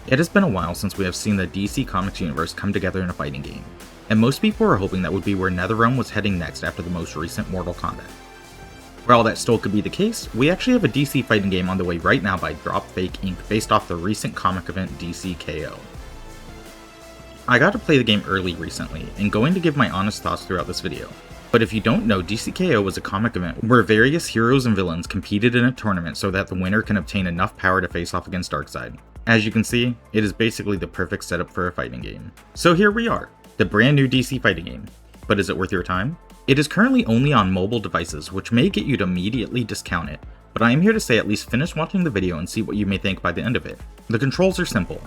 It has been a while since we have seen the DC Comics universe come together in a fighting game, and most people were hoping that would be where NetherRealm was heading next after the most recent Mortal Kombat. While that still could be the case, we actually have a DC fighting game on the way right now by Dropfake Inc. based off the recent comic event DCKO. I got to play the game early recently, and going to give my honest thoughts throughout this video. But if you don't know, DCKO was a comic event where various heroes and villains competed in a tournament so that the winner can obtain enough power to face off against Darkseid. As you can see, it is basically the perfect setup for a fighting game. So here we are, the brand new DC fighting game. But is it worth your time? It is currently only on mobile devices, which may get you to immediately discount it, but I am here to say at least finish watching the video and see what you may think by the end of it. The controls are simple.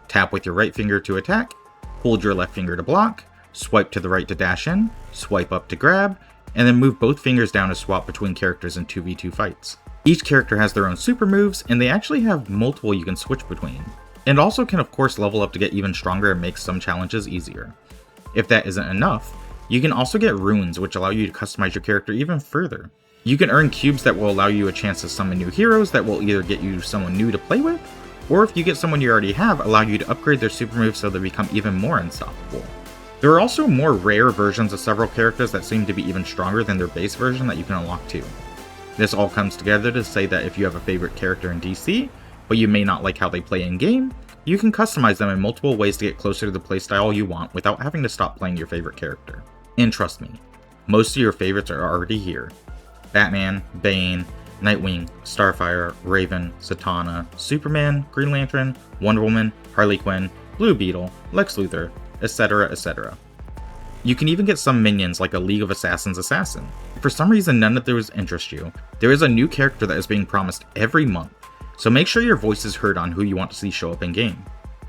Tap with your right finger to attack, hold your left finger to block, swipe to the right to dash in, swipe up to grab, and then move both fingers down to swap between characters in 2v2 fights. Each character has their own super moves, and they actually have multiple you can switch between, and also can of course level up to get even stronger and make some challenges easier. If that isn't enough, you can also get runes which allow you to customize your character even further. You can earn cubes that will allow you a chance to summon new heroes that will either get you someone new to play with, or if you get someone you already have, allow you to upgrade their super moves so they become even more unstoppable. There are also more rare versions of several characters that seem to be even stronger than their base version that you can unlock too. This all comes together to say that if you have a favorite character in DC, but you may not like how they play in-game, you can customize them in multiple ways to get closer to the playstyle you want without having to stop playing your favorite character. And trust me, most of your favorites are already here. Batman, Bane, Nightwing, Starfire, Raven, Zatanna, Superman, Green Lantern, Wonder Woman, Harley Quinn, Blue Beetle, Lex Luthor, etc, etc. You can even get some minions like a League of Assassins assassin. If for some reason none of those interest you, there is a new character that is being promised every month, so make sure your voice is heard on who you want to see show up in game.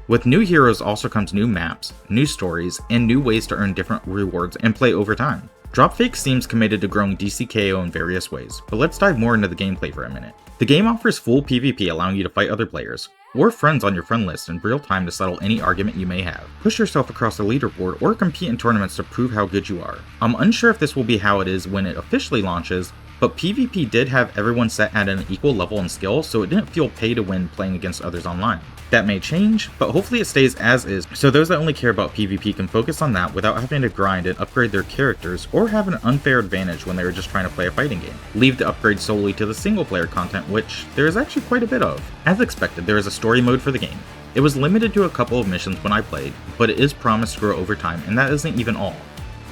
With new heroes also comes new maps, new stories, and new ways to earn different rewards and play over time. Dropfake seems committed to growing DCKO in various ways, but let's dive more into the gameplay for a minute. The game offers full PvP, allowing you to fight other players, or friends on your friend list in real time to settle any argument you may have. Push yourself across the leaderboard or compete in tournaments to prove how good you are. I'm unsure if this will be how it is when it officially launches, but PvP did have everyone set at an equal level and skill, so it didn't feel pay to win playing against others online. That may change, but hopefully it stays as is, so those that only care about PvP can focus on that without having to grind and upgrade their characters or have an unfair advantage when they are just trying to play a fighting game. Leave the upgrade solely to the single player content, which there is actually quite a bit of. As expected, there is a story mode for the game. It was limited to a couple of missions when I played, but it is promised to grow over time, and that isn't even all.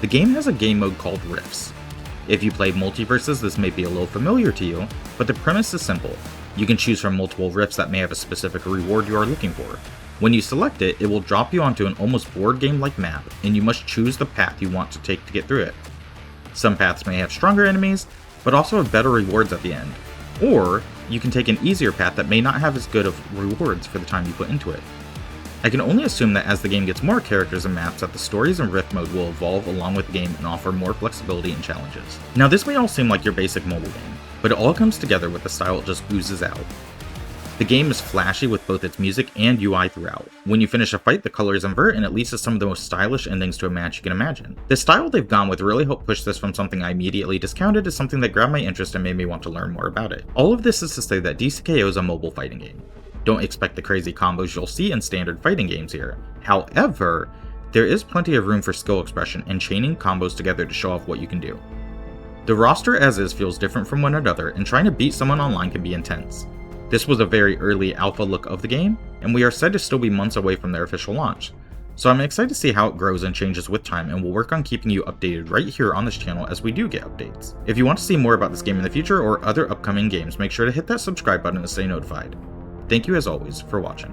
The game has a game mode called Rifts. If you played Multiverses, this may be a little familiar to you, but the premise is simple. You can choose from multiple rifts that may have a specific reward you are looking for. When you select it, it will drop you onto an almost board game-like map, and you must choose the path you want to take to get through it. Some paths may have stronger enemies, but also have better rewards at the end. Or, you can take an easier path that may not have as good of rewards for the time you put into it. I can only assume that as the game gets more characters and maps that the stories and rift mode will evolve along with the game and offer more flexibility and challenges. Now this may all seem like your basic mobile game, but it all comes together with the style it just oozes out. The game is flashy with both its music and UI throughout. When you finish a fight, the colors invert and it leads to some of the most stylish endings to a match you can imagine. The style they've gone with really helped push this from something I immediately discounted to something that grabbed my interest and made me want to learn more about it. All of this is to say that DCKO is a mobile fighting game. Don't expect the crazy combos you'll see in standard fighting games here. However, there is plenty of room for skill expression and chaining combos together to show off what you can do. The roster as is feels different from one another, and trying to beat someone online can be intense. This was a very early alpha look of the game, and we are said to still be months away from their official launch. So I'm excited to see how it grows and changes with time, and we'll work on keeping you updated right here on this channel as we do get updates. If you want to see more about this game in the future or other upcoming games, make sure to hit that subscribe button to stay notified. Thank you as always for watching.